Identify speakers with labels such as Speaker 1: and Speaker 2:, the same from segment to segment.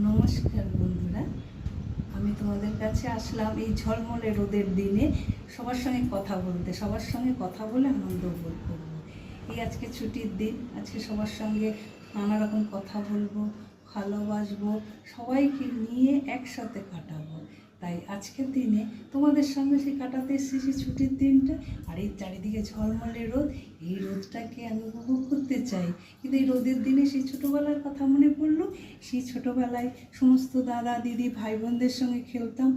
Speaker 1: নমস্কার বন্ধুরা, আমি তোমাদের কাছে আসলাম এই ঝলমলে রোদের দিনে সবার সঙ্গে কথা বলতে, সবার সঙ্গে কথা বলে আনন্দ উপভোগ করবো। এই আজকে ছুটির দিন, আজকে সবার সঙ্গে নানা রকম কথা বলবো, ভালোবাসবো, সবাইকে নিয়ে একসাথে কাটাবো। তাই আজকের দিনে তোমাদের সঙ্গে সে কাটাতে এসেছি ছুটির দিনটা। আর এই চারিদিকে ঝলমলে রোদ, এই রোদটাকে আমি উপভোগ করতে চাই। কিন্তু এই রোদের দিনে সেই ছোটোবেলার কথা মনে পড়লো। সেই ছোটোবেলায় সমস্ত দাদা দিদি ভাই বোনদের সঙ্গে খেলতাম,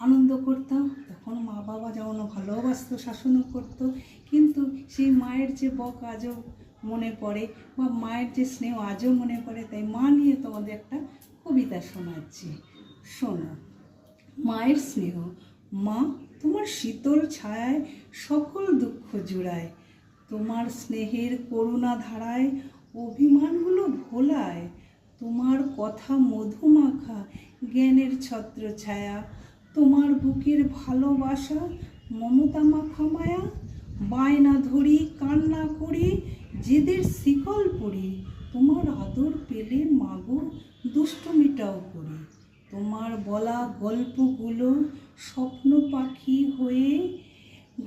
Speaker 1: আনন্দ করতাম। তখন মা বাবা যেমন ভালোবাসতো, শাসনও করতো, কিন্তু সেই মায়ের যে বক আজও মনে পড়ে, বা মায়ের যে স্নেহ আজও মনে পড়ে। তাই মা নিয়ে তোমাদের একটা কবিতা শোনাচ্ছি, শোনো। মায়ের স্নেহ। মা, তোমার শীতল ছায়ায় সকল দুঃখ জুড়ায়, তোমার স্নেহের করুণা ধারায় অভিমানগুলো ভোলায়, তোমার কথা মধুমাখা জ্ঞানের ছত্র ছায়া, তোমার বুকের ভালোবাসা মমতা মাখা মায়া, বায়না ধরি কান্না করি জেদের শিকল পড়ি, তোমার আদর পেলে মাগো দুষ্টুমিটাও করি, তোমার বলা গল্পগুলো স্বপ্ন পাখি হয়ে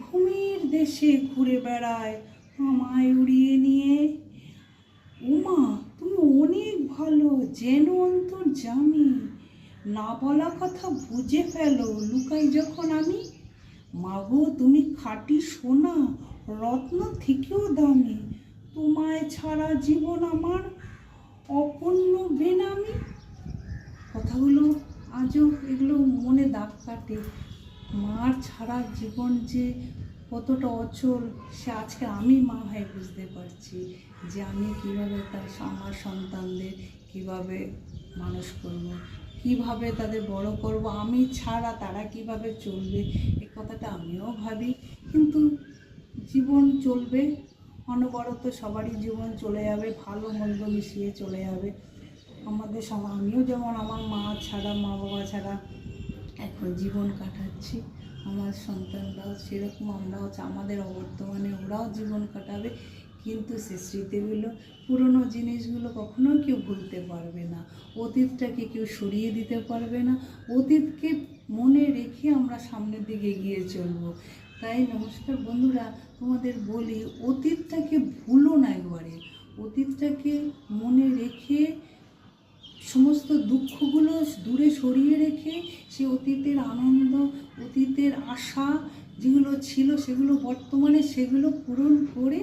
Speaker 1: ঘুমের দেশে ঘুরে বেড়ায় আমায় উড়িয়ে নিয়ে। উমা, তুমি অনেক ভালো, যেন অন্তর্যামী, না বলা কথা বুঝে ফেলো লুকাই যখন আমি। মাগো, তুমি খাঁটি সোনা, রত্ন থেকেও দামি, তোমায় ছাড়া জীবন আমার অপূর্ণ বেনামি। কথাগুলো আজও এগুলো মনে দাগ কাটে। মার ছাড়া জীবন যে কতটা অচল, সে আজকে আমি মা হয়ে বুঝতে পারছি, যে আমি কীভাবে আমার সন্তানদের কীভাবে মানুষ করব, কীভাবে তাদের বড় করব, আমি ছাড়া তারা কীভাবে চলবে, এই কথাটা আমিও ভাবি। কিন্তু জীবন চলবে, অনবরত সবারই জীবন চলে যাবে, ভালো মন্দ মিশিয়ে চলে যাবে। আমাদের আমিও যেমন আমার মা ছাড়া, মা বাবা ছাড়া এখন জীবন কাটাচ্ছি, আমার সন্তানরাও সেরকম, আমরাও আমাদের অবর্তমানে ওরাও জীবন কাটাবে। কিন্তু সে স্মৃতিগুলো, পুরনো জিনিসগুলো কখনো কেউ ভুলতে পারবে না, অতীতটাকে কেউ সরিয়ে দিতে পারবে না। অতীতকে মনে রেখে আমরা সামনের দিকে এগিয়ে চলব। তাই নমস্কার বন্ধুরা, তোমাদের বলি, অতীতটাকে ভুলো না একবারে, অতীতটাকে মনে রেখে সমস্ত দুঃখগুলো দূরে সরিয়ে রেখে সে অতীতের আনন্দ, অতীতের আশা যেগুলো ছিল সেগুলো বর্তমানে সেগুলো পূরণ করে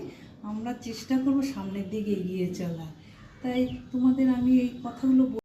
Speaker 1: আমরা চেষ্টা করব সামনের দিকে এগিয়ে চলা। তাই তোমাদের আমি এই কথাগুলো